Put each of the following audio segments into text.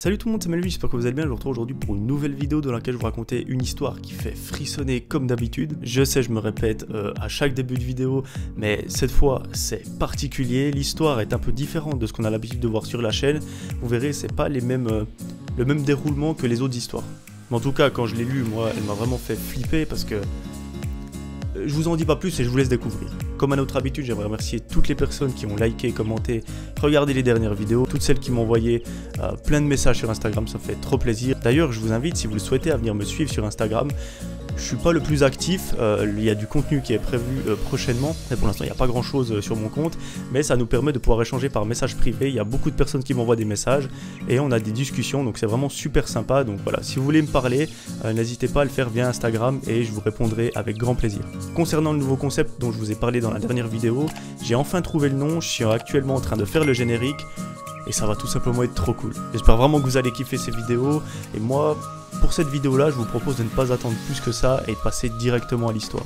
Salut tout le monde, c'est Melvin, j'espère que vous allez bien. Je vous retrouve aujourd'hui pour une nouvelle vidéo dans laquelle je vous racontais une histoire qui fait frissonner comme d'habitude. Je sais, je me répète à chaque début de vidéo, mais cette fois c'est particulier. L'histoire est un peu différente de ce qu'on a l'habitude de voir sur la chaîne. Vous verrez, c'est pas le même déroulement que les autres histoires. Mais en tout cas, quand je l'ai lu, moi, elle m'a vraiment fait flipper parce que je vous en dis pas plus et je vous laisse découvrir. Comme à notre habitude, j'aimerais remercier toutes les personnes qui ont liké, commenté, regardé les dernières vidéos, toutes celles qui m'ont envoyé plein de messages sur Instagram, ça me fait trop plaisir. D'ailleurs, je vous invite, si vous le souhaitez, à venir me suivre sur Instagram. Je suis pas le plus actif, il y a du contenu qui est prévu prochainement, et pour l'instant il n'y a pas grand chose sur mon compte, mais ça nous permet de pouvoir échanger par message privé. Il y a beaucoup de personnes qui m'envoient des messages et on a des discussions, donc c'est vraiment super sympa. Donc voilà, si vous voulez me parler, n'hésitez pas à le faire via Instagram et je vous répondrai avec grand plaisir. Concernant le nouveau concept dont je vous ai parlé dans la dernière vidéo, j'ai enfin trouvé le nom, je suis actuellement en train de faire le générique et ça va tout simplement être trop cool. J'espère vraiment que vous allez kiffer ces vidéos et moi, pour cette vidéo là, je vous propose de ne pas attendre plus que ça et de passer directement à l'histoire.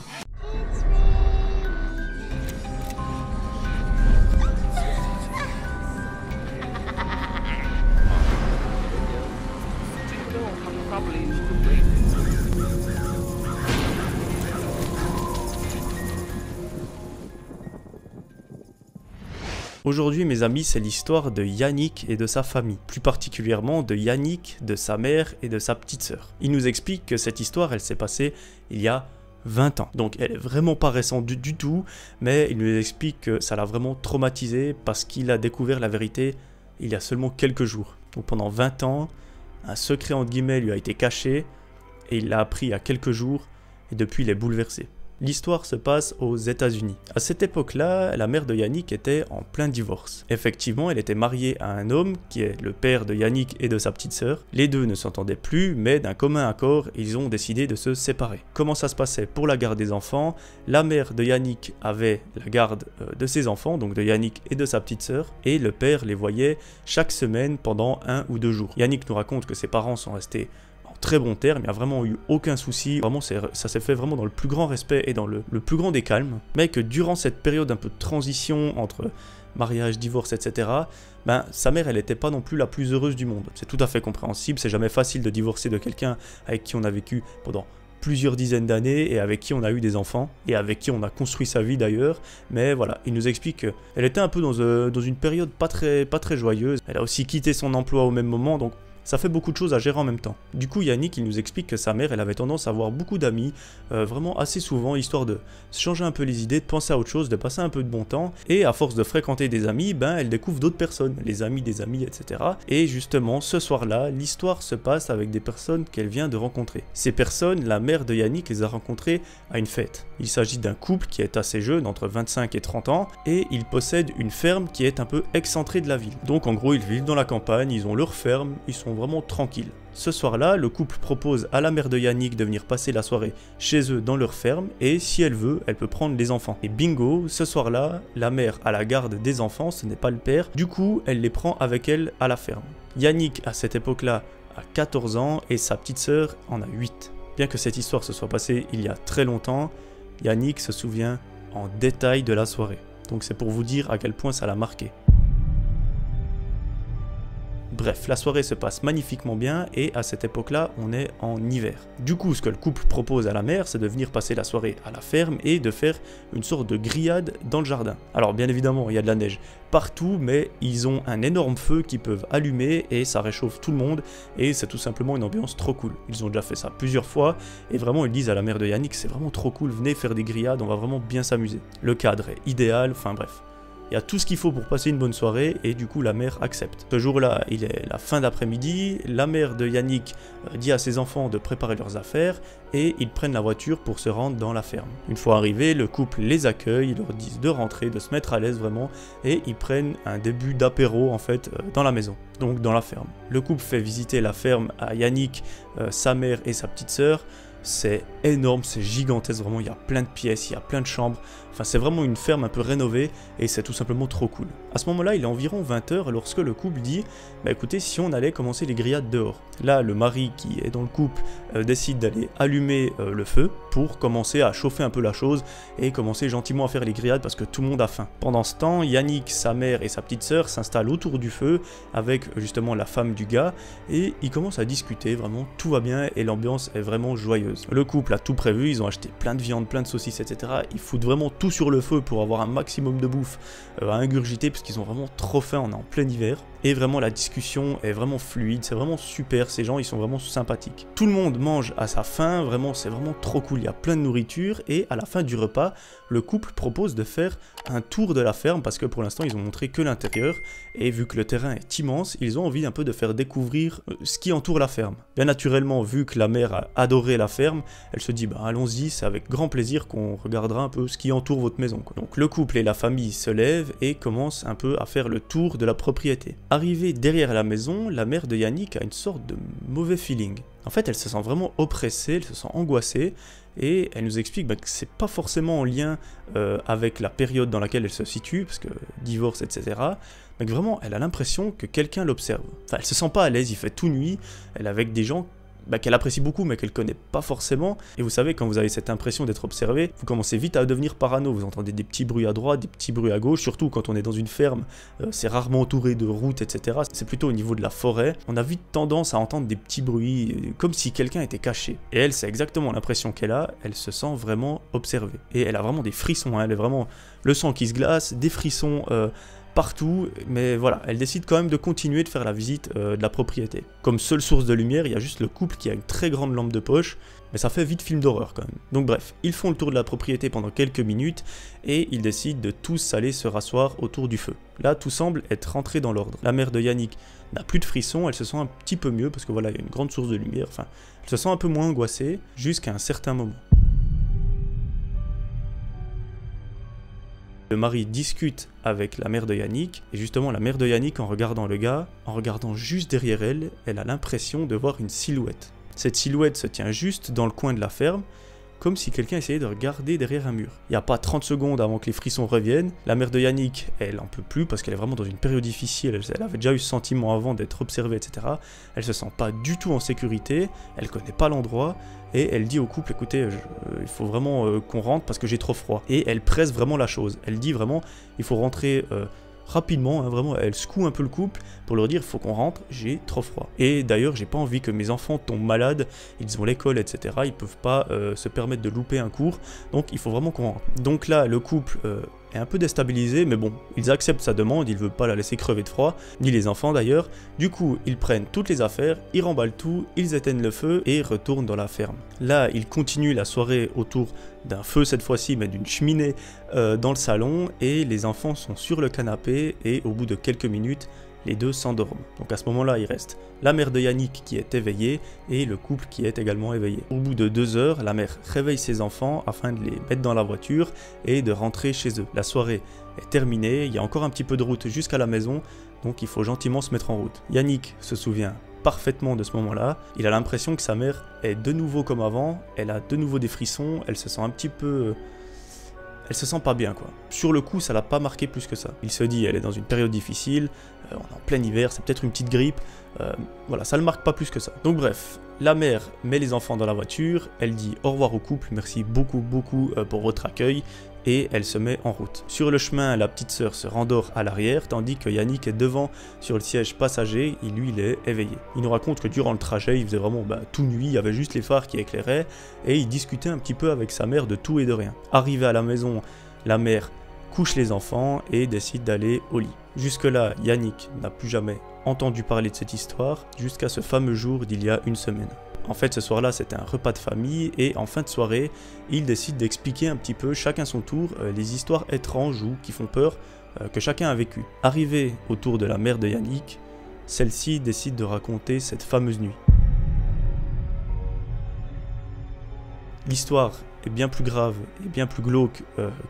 Aujourd'hui mes amis, c'est l'histoire de Yannick et de sa famille, plus particulièrement de Yannick, de sa mère et de sa petite sœur. Il nous explique que cette histoire elle s'est passée il y a 20 ans, donc elle est vraiment pas récente du tout, mais il nous explique que ça l'a vraiment traumatisé parce qu'il a découvert la vérité il y a seulement quelques jours. Donc pendant 20 ans, un secret entre guillemets lui a été caché et il l'a appris il y a quelques jours et depuis il est bouleversé. L'histoire se passe aux États-Unis. À cette époque-là, la mère de Yannick était en plein divorce. Effectivement, elle était mariée à un homme qui est le père de Yannick et de sa petite sœur. Les deux ne s'entendaient plus, mais d'un commun accord, ils ont décidé de se séparer. Comment ça se passait pour la garde des enfants? La mère de Yannick avait la garde de ses enfants, donc de Yannick et de sa petite sœur, et le père les voyait chaque semaine pendant 1 ou 2 jours. Yannick nous raconte que ses parents sont restés très bon terme, il n'y a vraiment eu aucun souci, vraiment ça s'est fait vraiment dans le plus grand respect et dans le plus grand des calmes, mais que durant cette période un peu de transition entre mariage, divorce, etc., ben, sa mère elle n'était pas non plus la plus heureuse du monde. C'est tout à fait compréhensible, c'est jamais facile de divorcer de quelqu'un avec qui on a vécu pendant plusieurs dizaines d'années et avec qui on a eu des enfants et avec qui on a construit sa vie d'ailleurs, mais voilà, il nous explique qu'elle était un peu dans une période pas très joyeuse. Elle a aussi quitté son emploi au même moment, donc ça fait beaucoup de choses à gérer en même temps. Du coup, Yannick, il nous explique que sa mère, elle avait tendance à avoir beaucoup d'amis, vraiment assez souvent, histoire de changer un peu les idées, de penser à autre chose, de passer un peu de bon temps. Et à force de fréquenter des amis, ben, elle découvre d'autres personnes, les amis des amis, etc. Et justement, ce soir-là, l'histoire se passe avec des personnes qu'elle vient de rencontrer. Ces personnes, la mère de Yannick les a rencontrées à une fête. Il s'agit d'un couple qui est assez jeune, entre 25 et 30 ans, et ils possèdent une ferme qui est un peu excentrée de la ville. Donc en gros, ils vivent dans la campagne, ils ont leur ferme, ils sont vraiment tranquille. Ce soir-là, le couple propose à la mère de Yannick de venir passer la soirée chez eux dans leur ferme et si elle veut, elle peut prendre les enfants. Et bingo, ce soir-là, la mère a la garde des enfants, ce n'est pas le père, du coup, elle les prend avec elle à la ferme. Yannick, à cette époque-là, a 14 ans et sa petite sœur en a 8. Bien que cette histoire se soit passée il y a très longtemps, Yannick se souvient en détail de la soirée. Donc c'est pour vous dire à quel point ça l'a marqué. Bref, la soirée se passe magnifiquement bien et à cette époque-là, on est en hiver. Du coup, ce que le couple propose à la mère, c'est de venir passer la soirée à la ferme et de faire une sorte de grillade dans le jardin. Alors bien évidemment, il y a de la neige partout, mais ils ont un énorme feu qu'ils peuvent allumer et ça réchauffe tout le monde et c'est tout simplement une ambiance trop cool. Ils ont déjà fait ça plusieurs fois et vraiment ils disent à la mère de Yannick, c'est vraiment trop cool, venez faire des grillades, on va vraiment bien s'amuser. Le cadre est idéal, enfin bref. Il y a tout ce qu'il faut pour passer une bonne soirée et du coup la mère accepte. Ce jour-là, il est la fin d'après-midi, la mère de Yannick dit à ses enfants de préparer leurs affaires et ils prennent la voiture pour se rendre dans la ferme. Une fois arrivés, le couple les accueille, ils leur disent de rentrer, de se mettre à l'aise vraiment et ils prennent un début d'apéro en fait dans la maison, donc dans la ferme. Le couple fait visiter la ferme à Yannick, sa mère et sa petite sœur. C'est énorme, c'est gigantesque, vraiment il y a plein de pièces, il y a plein de chambres, enfin c'est vraiment une ferme un peu rénovée et c'est tout simplement trop cool. À ce moment-là, il est environ 20 h lorsque le couple dit bah écoutez, si on allait commencer les grillades dehors. Là, le mari qui est dans le couple décide d'aller allumer le feu pour commencer à chauffer un peu la chose et commencer gentiment à faire les grillades parce que tout le monde a faim. Pendant ce temps, Yannick, sa mère et sa petite sœur s'installent autour du feu avec justement la femme du gars et ils commencent à discuter, vraiment tout va bien et l'ambiance est vraiment joyeuse. Le couple a tout prévu, ils ont acheté plein de viande, plein de saucisses, etc. Ils foutent vraiment tout sur le feu pour avoir un maximum de bouffe à ingurgiter parce qu'ils ont vraiment trop faim, on est en plein hiver. Et vraiment la discussion est vraiment fluide, c'est vraiment super, ces gens ils sont vraiment sympathiques. Tout le monde mange à sa faim, vraiment c'est vraiment trop cool, il y a plein de nourriture et à la fin du repas, le couple propose de faire un tour de la ferme parce que pour l'instant ils ont montré que l'intérieur et vu que le terrain est immense, ils ont envie un peu de faire découvrir ce qui entoure la ferme. Bien naturellement, vu que la mère a adoré la ferme, elle se dit bah allons-y, c'est avec grand plaisir qu'on regardera un peu ce qui entoure votre maison, quoi. Donc le couple et la famille se lèvent et commencent un peu à faire le tour de la propriété. Arrivée derrière la maison, la mère de Yannick a une sorte de mauvais feeling. En fait, elle se sent vraiment oppressée, elle se sent angoissée, et elle nous explique que c'est pas forcément en lien avec la période dans laquelle elle se situe, parce que divorce, etc., mais que vraiment, elle a l'impression que quelqu'un l'observe. Enfin, elle se sent pas à l'aise, il fait tout nuit, elle est avec des gens qu'elle apprécie beaucoup mais qu'elle connaît pas forcément, et vous savez quand vous avez cette impression d'être observé, vous commencez vite à devenir parano, vous entendez des petits bruits à droite, des petits bruits à gauche, surtout quand on est dans une ferme, c'est rarement entouré de routes, etc. C'est plutôt au niveau de la forêt, on a vite tendance à entendre des petits bruits, comme si quelqu'un était caché. Et elle, c'est exactement l'impression qu'elle a, elle se sent vraiment observée. Et elle a vraiment des frissons, hein, elle est vraiment le sang qui se glace, des frissons partout, mais voilà, elle décide quand même de continuer de faire la visite de la propriété. Comme seule source de lumière, il y a juste le couple qui a une très grande lampe de poche, mais ça fait vite film d'horreur quand même. Donc bref, ils font le tour de la propriété pendant quelques minutes, et ils décident de tous aller se rasseoir autour du feu. Là, tout semble être rentré dans l'ordre. La mère de Yannick n'a plus de frissons, elle se sent un petit peu mieux, parce que voilà, il y a une grande source de lumière, enfin, elle se sent un peu moins angoissée, jusqu'à un certain moment. Le mari discute avec la mère de Yannick, et justement la mère de Yannick, en regardant le gars, en regardant juste derrière elle, elle a l'impression de voir une silhouette. Cette silhouette se tient juste dans le coin de la ferme, comme si quelqu'un essayait de regarder derrière un mur. Il n'y a pas 30 secondes avant que les frissons reviennent, la mère de Yannick, elle en peut plus parce qu'elle est vraiment dans une période difficile, elle avait déjà eu ce sentiment avant d'être observée, etc. Elle se sent pas du tout en sécurité, elle connaît pas l'endroit, et elle dit au couple, écoutez, il faut vraiment qu'on rentre parce que j'ai trop froid. Et elle presse vraiment la chose, elle dit vraiment, il faut rentrer rapidement, hein, vraiment, elle secoue un peu le couple pour leur dire, il faut qu'on rentre, j'ai trop froid. Et d'ailleurs, j'ai pas envie que mes enfants tombent malades, ils ont l'école, etc., ils peuvent pas se permettre de louper un cours, donc il faut vraiment qu'on rentre. Donc là, le couple est un peu déstabilisé, mais bon, ils acceptent sa demande, ils ne veulent pas la laisser crever de froid, ni les enfants d'ailleurs. Du coup, ils prennent toutes les affaires, ils remballent tout, ils éteignent le feu et retournent dans la ferme. Là, ils continuent la soirée autour d'un feu cette fois-ci, mais d'une cheminée dans le salon, et les enfants sont sur le canapé, et au bout de quelques minutes, les deux s'endorment. Donc à ce moment-là, il reste la mère de Yannick qui est éveillée et le couple qui est également éveillé. Au bout de 2 heures, la mère réveille ses enfants afin de les mettre dans la voiture et de rentrer chez eux. La soirée est terminée, il y a encore un petit peu de route jusqu'à la maison, donc il faut gentiment se mettre en route. Yannick se souvient parfaitement de ce moment-là, il a l'impression que sa mère est de nouveau comme avant, elle a de nouveau des frissons, elle se sent un petit peu... Elle se sent pas bien quoi. Sur le coup, ça l'a pas marqué plus que ça. Il se dit, elle est dans une période difficile, on est en plein hiver, c'est peut-être une petite grippe, voilà, ça le marque pas plus que ça. Donc bref, la mère met les enfants dans la voiture, elle dit au revoir au couple, merci beaucoup pour votre accueil, et elle se met en route. Sur le chemin, la petite sœur se rendort à l'arrière, tandis que Yannick est devant sur le siège passager, et lui il est éveillé. Il nous raconte que durant le trajet, il faisait vraiment tout nuit, il y avait juste les phares qui éclairaient, et il discutait un petit peu avec sa mère de tout et de rien. Arrivé à la maison, la mère couche les enfants et décide d'aller au lit. Jusque-là, Yannick n'a plus jamais entendu parler de cette histoire, jusqu'à ce fameux jour d'il y a une semaine. En fait, ce soir-là, c'était un repas de famille, et en fin de soirée, ils décident d'expliquer un petit peu, chacun son tour, les histoires étranges ou qui font peur que chacun a vécu. Arrivé autour de la mère de Yannick, celle-ci décide de raconter cette fameuse nuit. L'histoire est bien plus grave et bien plus glauque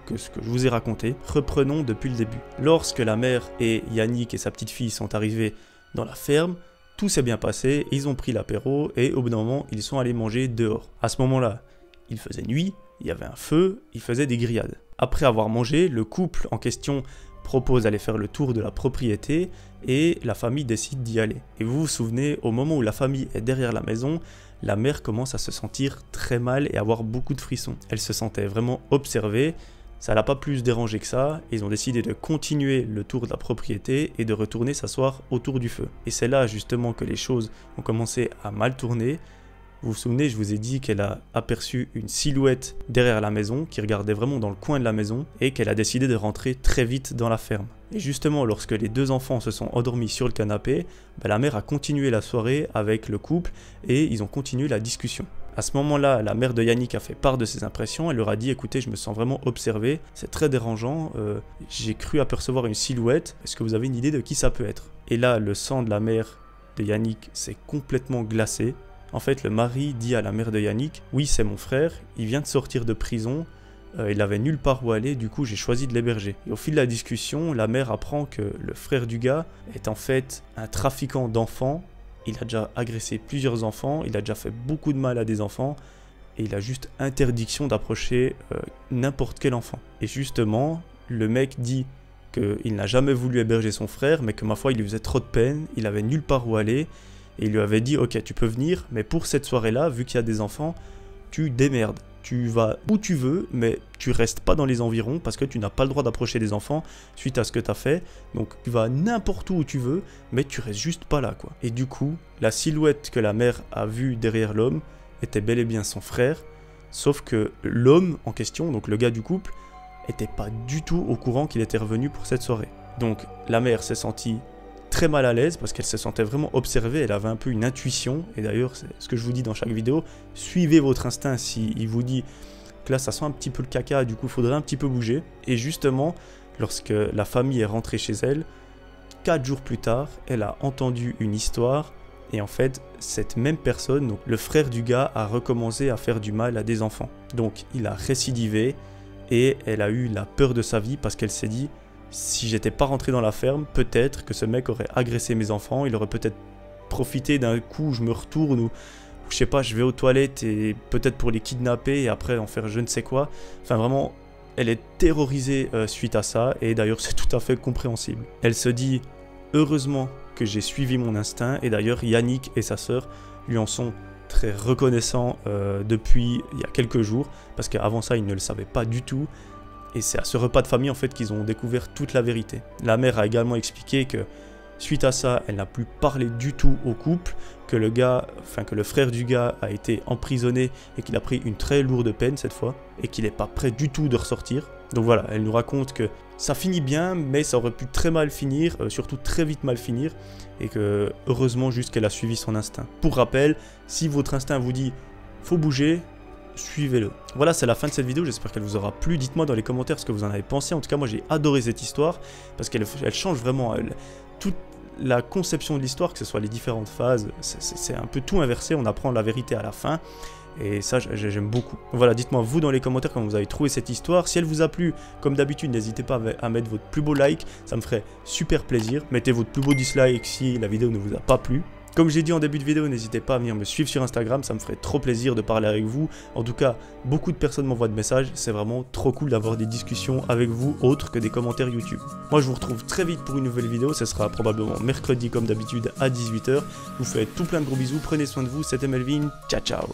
que ce que je vous ai raconté. Reprenons depuis le début. Lorsque la mère et Yannick et sa petite fille sont arrivés dans la ferme, tout s'est bien passé, ils ont pris l'apéro et au bout d'un moment, ils sont allés manger dehors. À ce moment-là, il faisait nuit, il y avait un feu, ils faisaient des grillades. Après avoir mangé, le couple en question propose d'aller faire le tour de la propriété et la famille décide d'y aller. Et vous vous souvenez, au moment où la famille est derrière la maison, la mère commence à se sentir très mal et avoir beaucoup de frissons. Elle se sentait vraiment observée, ça l'a pas plus dérangé que ça, ils ont décidé de continuer le tour de la propriété et de retourner s'asseoir autour du feu. Et c'est là justement que les choses ont commencé à mal tourner. Vous vous souvenez, je vous ai dit qu'elle a aperçu une silhouette derrière la maison qui regardait vraiment dans le coin de la maison et qu'elle a décidé de rentrer très vite dans la ferme. Et justement, lorsque les deux enfants se sont endormis sur le canapé, la mère a continué la soirée avec le couple et ils ont continué la discussion. À ce moment-là, la mère de Yannick a fait part de ses impressions, elle leur a dit « Écoutez, je me sens vraiment observé, c'est très dérangeant, j'ai cru apercevoir une silhouette, est-ce que vous avez une idée de qui ça peut être ?» Et là, le sang de la mère de Yannick s'est complètement glacé. En fait, le mari dit à la mère de Yannick « Oui, c'est mon frère, il vient de sortir de prison, il avait nulle part où aller, du coup j'ai choisi de l'héberger. » Et au fil de la discussion, la mère apprend que le frère du gars est en fait un trafiquant d'enfants. Il a déjà agressé plusieurs enfants, il a déjà fait beaucoup de mal à des enfants, et il a juste interdiction d'approcher n'importe quel enfant. Et justement, le mec dit qu'il n'a jamais voulu héberger son frère, mais que ma foi, il lui faisait trop de peine, il avait nulle part où aller, et il lui avait dit « Ok, tu peux venir, mais pour cette soirée-là, vu qu'il y a des enfants, tu démerdes. Tu vas où tu veux, mais tu restes pas dans les environs parce que tu n'as pas le droit d'approcher des enfants suite à ce que tu as fait. Donc tu vas n'importe où tu veux, mais tu restes juste pas là, quoi. » Et du coup, la silhouette que la mère a vue derrière l'homme était bel et bien son frère, sauf que l'homme en question, donc le gars du couple, était pas du tout au courant qu'il était revenu pour cette soirée. Donc la mère s'est sentie très mal à l'aise parce qu'elle se sentait vraiment observée, elle avait un peu une intuition, et d'ailleurs c'est ce que je vous dis dans chaque vidéo, suivez votre instinct s'il vous dit que là ça sent un petit peu le caca, du coup il faudrait un petit peu bouger. Et justement, lorsque la famille est rentrée chez elle, 4 jours plus tard, elle a entendu une histoire, et en fait cette même personne, donc le frère du gars, a recommencé à faire du mal à des enfants. Donc il a récidivé, et elle a eu la peur de sa vie parce qu'elle s'est dit « Si j'étais pas rentré dans la ferme, peut-être que ce mec aurait agressé mes enfants, il aurait peut-être profité d'un coup, je me retourne ou je sais pas, je vais aux toilettes et peut-être pour les kidnapper et après en faire je ne sais quoi. » Enfin vraiment, elle est terrorisée suite à ça, et d'ailleurs c'est tout à fait compréhensible. Elle se dit « Heureusement que j'ai suivi mon instinct », et d'ailleurs Yannick et sa sœur lui en sont très reconnaissants depuis il y a quelques jours, parce qu'avant ça ils ne le savaient pas du tout. Et c'est à ce repas de famille en fait qu'ils ont découvert toute la vérité. La mère a également expliqué que suite à ça, elle n'a plus parlé du tout au couple, que le frère du gars a été emprisonné et qu'il a pris une très lourde peine cette fois, et qu'il n'est pas prêt du tout de ressortir. Donc voilà, elle nous raconte que ça finit bien, mais ça aurait pu très mal finir, surtout très vite mal finir, et que heureusement juste qu'elle a suivi son instinct. Pour rappel, si votre instinct vous dit « faut bouger », suivez-le. Voilà, c'est la fin de cette vidéo, j'espère qu'elle vous aura plu. Dites-moi dans les commentaires ce que vous en avez pensé. En tout cas, moi j'ai adoré cette histoire parce qu'elle change vraiment toute la conception de l'histoire, que ce soit les différentes phases. C'est un peu tout inversé, on apprend la vérité à la fin. Et ça, j'aime beaucoup. Voilà, dites-moi vous dans les commentaires comment vous avez trouvé cette histoire. Si elle vous a plu, comme d'habitude, n'hésitez pas à mettre votre plus beau like, ça me ferait super plaisir. Mettez votre plus beau dislike si la vidéo ne vous a pas plu. Comme j'ai dit en début de vidéo, n'hésitez pas à venir me suivre sur Instagram, ça me ferait trop plaisir de parler avec vous. En tout cas, beaucoup de personnes m'envoient de messages, c'est vraiment trop cool d'avoir des discussions avec vous autres que des commentaires YouTube. Moi je vous retrouve très vite pour une nouvelle vidéo, ce sera probablement mercredi comme d'habitude à 18 h. Je vous fais tout plein de gros bisous, prenez soin de vous, c'était Melvin, ciao ciao.